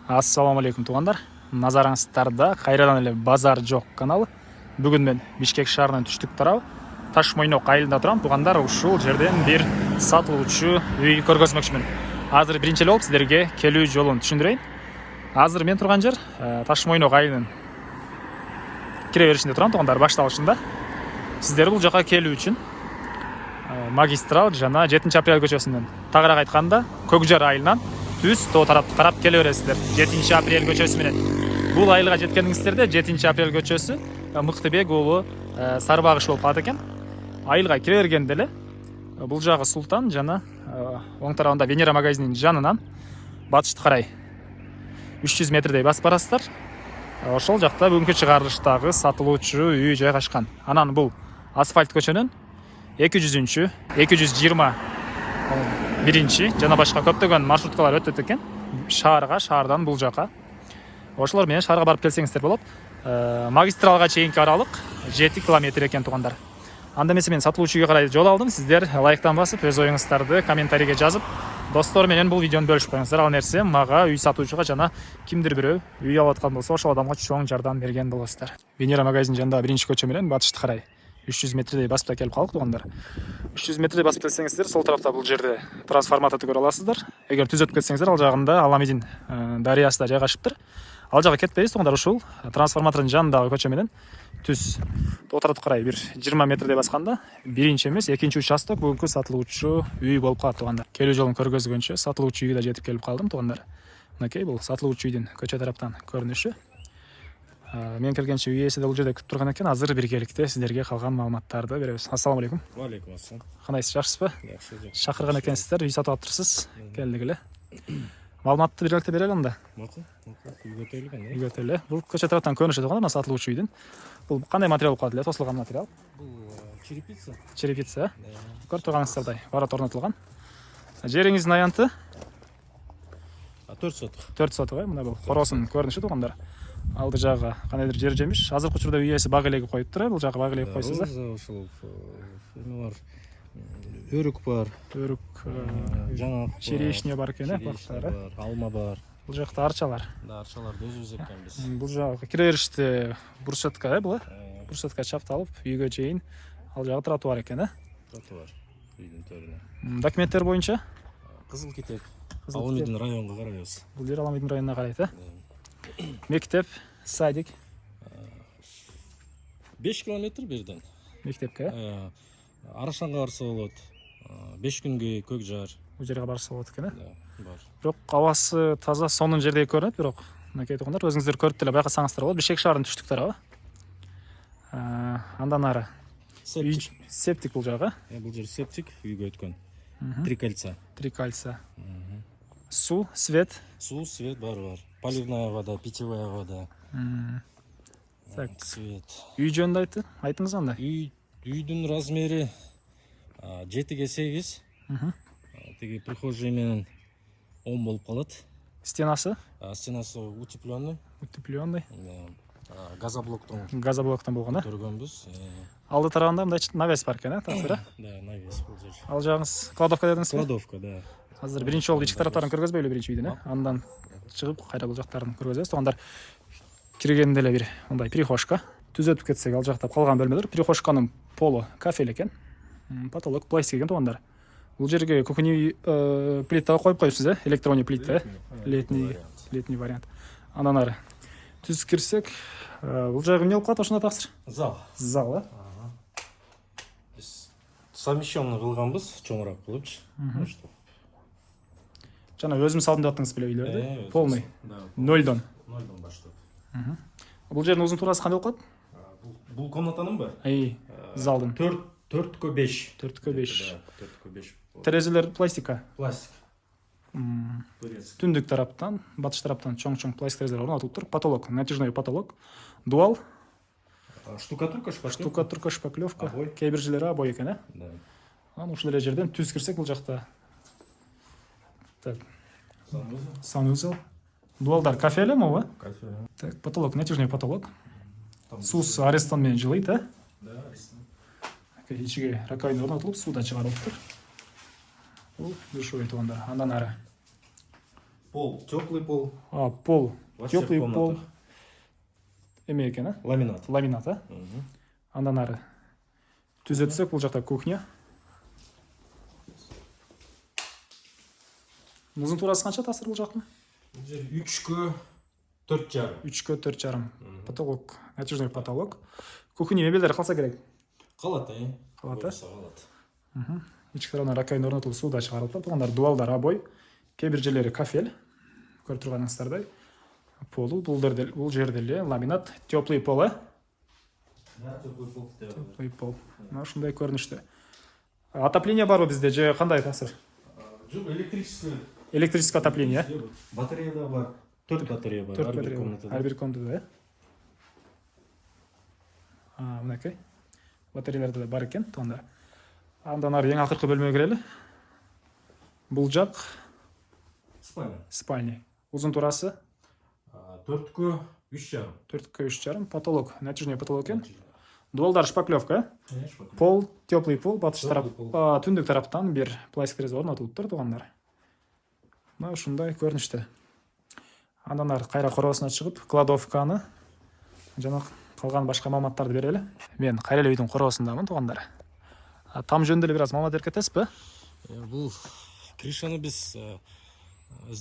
Ассаламу алейкум туугандар. Назарыңыздарда кайрадан эле базар жок каналы. Бүгүн мен Бишкек шаарынан түштүк тарабы Таш Мойнок айылында турам. Туугандар, ушул жерден бир сатылуучу үй көргөзмөкчүмүн. Азыр биринчи эле болуп сиздерге келүү жолун түшүндүрөйүн. Азыр мен турган жер Таш Мойнок айылынын кире беришинде турам туугандар, башталышында. Сиздер бул жака келүү үчүн магистрал жана 7 апрель көчөсүнөн, тагыраак айтканда Көкжар айылынан түз то тарапты карап келе бересиздер. 7 апрель көчөсү менен. Бул айылга жеткениңиздерде 7 апрель көчөсү Мыктыбек уулу Сарбагыш болуп калат экен. Айылга кире бергенде эле бул жагы Султан жана оң тарабында Венера магазининин жанынан батышты карай 300 метрдей басып барасыздар. Ошол жакта бүгүнкү чыгарылыштагы сатылуучу үй жайгашкан. Анан бул асфальт көчөнүн 200-220 биринчи жана башка көптөгөн маршруткалар өтөт экен. Шаардан бул жака. Ошолор менен шаарга барып келсеңиздер болот. Магистралга чейинки аралык 7 километр экен туугандар. Анда эмесе мен сатылуучу үйгө карай жол алдым. Сиздер лайктан басып, өз оюңуздарды комментарийге жазып, достор менен бул видеону бөлүшүп коюңуздар. Ал нерсе мага үй сатуучуга жана кимдир бирөө үй алып аткан болсо, ошол адамга чоң жардам берген болосуздар. Венера магазинин жанында биринчи көчө менен батышты карай 300 метрдей басып да келип калдык туугандар. 300 метрдей басып келсеңиздер, сол тарапта бул жерде трансформаторду көрө аласыздар. Эгер түз өтүп кетсеңиздер, ал жагында Аламедин дарыясында жайгашыптыр. Ал жака кетпейсиз туугандар, ушул трансформатордун жанындагы көчө менен түз то тарапты карай бир 20 метрдей басканда биринчи эмес, экинчи участок бүгүнкү сатылуучу үй болуп калат туугандар. Келүү жолун көргөзгөнчө сатылуучу үйгө да жетип келип калдым туугандар. Мынакей бул сатылуучу үйдүн көчө тараптан көрүнүшү. Мен келгенче үй ээси да бул жерде күтүп турган экен. Азыр биргеликте сиздерге калган маалыматтарды беребиз. Ассаламу алейкум. Ва алейкум ассалам. Кандайсыз, жакшысызбы? Жакшы. Чакырган экенсиздер, үй сатып аптырсыз. Келдик эле. Маалыматты биргеликте берели анда. Макул. Үйгө өтөлгөн. Үйгө өтөлө. Бул көчө тараптан көрүнүшү туугандар, сатылуучу үйдүн. Бул кандай материал болуп калат эле? Тосулган материал. Бул черепица. Черепица. Көрүп турганыңыздардай барат орнотулган. Жериңиздин аянты 4 соток. 4 соток, мына бул короосунун көрүнүшү туугандар. Алды жагы кандайдыр жер жемиш. Азыркы учурда үй ээси баг элегип коюптур, бул жагы баг элегип койсуз да. Ошол бар. Өрүк бар. Өрүк, Жаңак. черешня бар экен, бактары. Алма бар. Бул жакта арчалар. Да, арчаларды өзүбүз экенбиз. Бул жагы кире бериште брусчатка, бул. Брусчатка чапталып, үйгө чейин ал жагы тротуар экен, Тротуар. Үйдүн төрүнө. Документтер боюнча Кызыл китеп. Аламедин районуна карайбыз. бул жер Аламедин районуна карайт, Мектеп, садик. 5 километр берден. Мектепке. Арашанга барса болот. 5 күнгө Көкжар. Бул жерге барса болот экен, Бар. Бирок абасы таза, сонун жердей көрүнөт, бирок мынакей туугандар, өзүңүздөр көрүп деле байкасаңыздар болот. Бишкек шаарынын түштүк тарабы. Андан ары септик бул жагы. Бул жер септик, үйгө өткөн. 3 кольца. 3 кольца. Суу, свет. Суу, свет бар. Поливная вода, питьевая вода. Так, Свет. үй жөнүндө айтыңыз анда. Үйдүн размери 7ге 8. Теги прихожий менен 10 болуп калат. Стенасы? Стенасы утепленный. Утепленный. Газоблоктон болгон, көргөнбүз. Алды тарабында мындай навес бар экен, тасыра. Да, навес бул жер. Ал жагыңыз кладовка дедиңизби? Кладовка, да. Азыр биринчи жолу ички тараптарын көргөзбөйлү биринчи үйдүн, Андан чыгып кайра бул жактарын көргөзөбүз. Туугандар, киргенде эле бир мындай прихожка. Түз өтүп кетсек, ал жакта калган бөлмөлөр. Прихожканын полу кафель экен. Потолок пластик экен туугандар. Бул жерге кухонный плита коюп коюпсуз, электронный плита, летний вариант. Андан ары түз кирсек, бул жагы эмне болуп калат ошондо тасыр? Зал, Биз совмещенный кылганбыз, чоңураак кылыпчы. Жана өзүм салдым деп аттыңыз беле үйлөрдү? Полный. Нолдон баштап. Бул жердин узун туурасы кандай болуп калат? Бул комнатанын ба? Залдын 4-кө 5. 4-кө 5. 4-кө 5. Терезелер пластика. Пластик. Түндүк тараптан, батыш тараптан чоң пластик терезелер орнотулуптур. Потолок, натяжной потолок. Дуал. Штукатурка, шпаклевка. Кээ бир жерлери обой экен, Да. Анан ушул эле жерден түз кирсек, бул жакта так. Санузел. Дуалдар кафе эле, Кафе. Так, потолок, натяжной потолок. Суус арестан менен жылыйт, Да, арестан. Ичиге раковина орнотулуп, суу да чыгарылыптыр. Бул душевой туугандар. Андан ары Пол, теплый пол. Пол, Во всех теплый пол. комнатах. Эме екен, а? Ламинат. Ламинат, а? Мгм. Андан ары түзетсек, бұл жақта кухня. Ұзын турасы қанша тасыр бұл жақтың? 3'кө 4,5. 3-ке 4,5. Потолок, натяжной потолок. Кухня мебелдері қалса керек. Қалады, Қалады, Бұйырса қалады. Ички тарабынан раковина орнатылып, суда шығарылып, туғандар дуалдар обой, кейбір жерлері кафель. Көріп тұрғаныңыздардай. Полу, бұл жерделе ламинат, теплый пол, а? Да, теплый пол. Теплый пол. Ушундай көрінішті. Отопление бар бізде, же қандай тасыр? Жоқ, электрический. Электрическое отопление. Батарея да бар. 4 батарея бар. 4 Әрбір батарея. комнатада. Әрбір комнатада, мынакей. Батареяларды да бар екен, туғандар. Андан ары ең ақырқы бөлмеге кірелі. Бұл жақ Спальня. спальня. Ұзын турасы 4'кө 3,5. 4-ке 3,5. Потолок, натяжной потолок екен. Дуалдар шпаклевка. Конечно. Пол, теплый пол, батыс тарап, Теплый түндік тараптан бір пластик резо орнатылып тұр, туғандар. Ушундай көрінішті. Андан ары қайра қорасына шығып, кладовканы жана қалған башқа маалыматтарды берелі. Мен қайралы үйдің қорасындамын, туғандар. Там жөнінде біраз маалымат беріп кетесіз бе? Бұл крышаны біз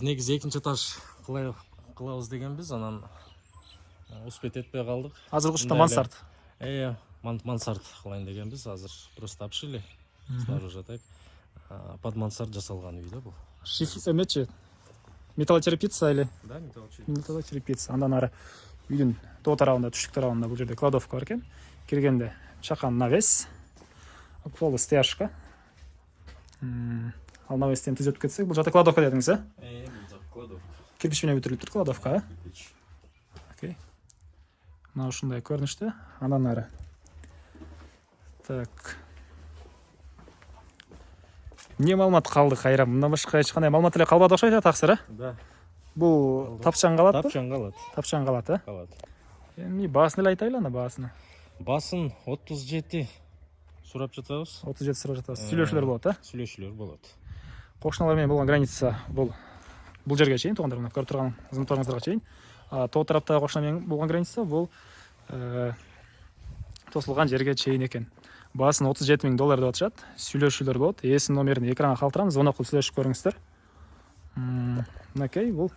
негізі екінші этаж қылабыз дегенбіз, анан успет етпей қалдық. Азыр құшында мансард. Мансард қылайын дегенбіз, азыр просто обшили. Снаружи так. Под мансард жасалған үй да бұл. Эметчи, металлочерепица или? Да, металлочерепица. Металлочерепица. Андан ары үйдің тоо тарабында, түштүк тарабында бұл жерде кладовка бар екен. Киргенде чакан навес, полы стяжка. Ал навестен түзетіп кетсек, бұл жақта кладовка дедіңіз, а? Бұл кладовка. Кирпичпенен бүтүрүлүп тур кладовка, а? Окей. Мына ушундай көрүнүштө. Андан ары. Так. Не маалымат калды кайра? Мындан башка эч кандай маалымат эле калбады окшойт, таксыр, а? Да. Бул тапчан калат, Тапчан қалады. Тапчан калат, а? Қалады. Эми баасын эле айтайлы, ана баасын. Басын 37 сурап жатабыз. 37 сурап жатабыз. Сүйлөшүүлөр болот, а? Сүйлөшүүлөр болот. Кошуналар менен болгон граница бул жерге чейин, туугандар, мына көрүп турган ызматтарыңыздарга чейин. Тоо тараптагы кошуна менен болгон граница бул тосулган жерге чейин экен. Баасын $37,000 деп атышат. Сүйлөшүүлөр болот. Ээсинин номерин экранга калтырам, звонок кылып сүйлөшүп көрүңүздөр. Мынакей, бул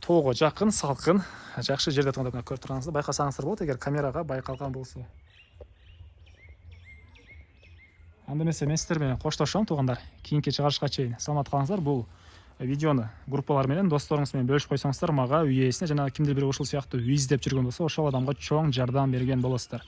тоого жакын, салкын, жакшы жерде турганда көрүп турганыңызды байкасаңыздар болот, эгер камерага байкалган болсо. Анда эмесе мен сиздер менен коштошом, туугандар. Кийинки чыгарышка чейин саламат калыңыздар. Бул видеону группалар менен, досторуңуз менен бөлүшүп койсоңуздар, мага үй ээсине жана кимдир бир ушул сыяктуу үй издеп жүргөн болсо, ошол адамга чоң жардам берген болосуздар.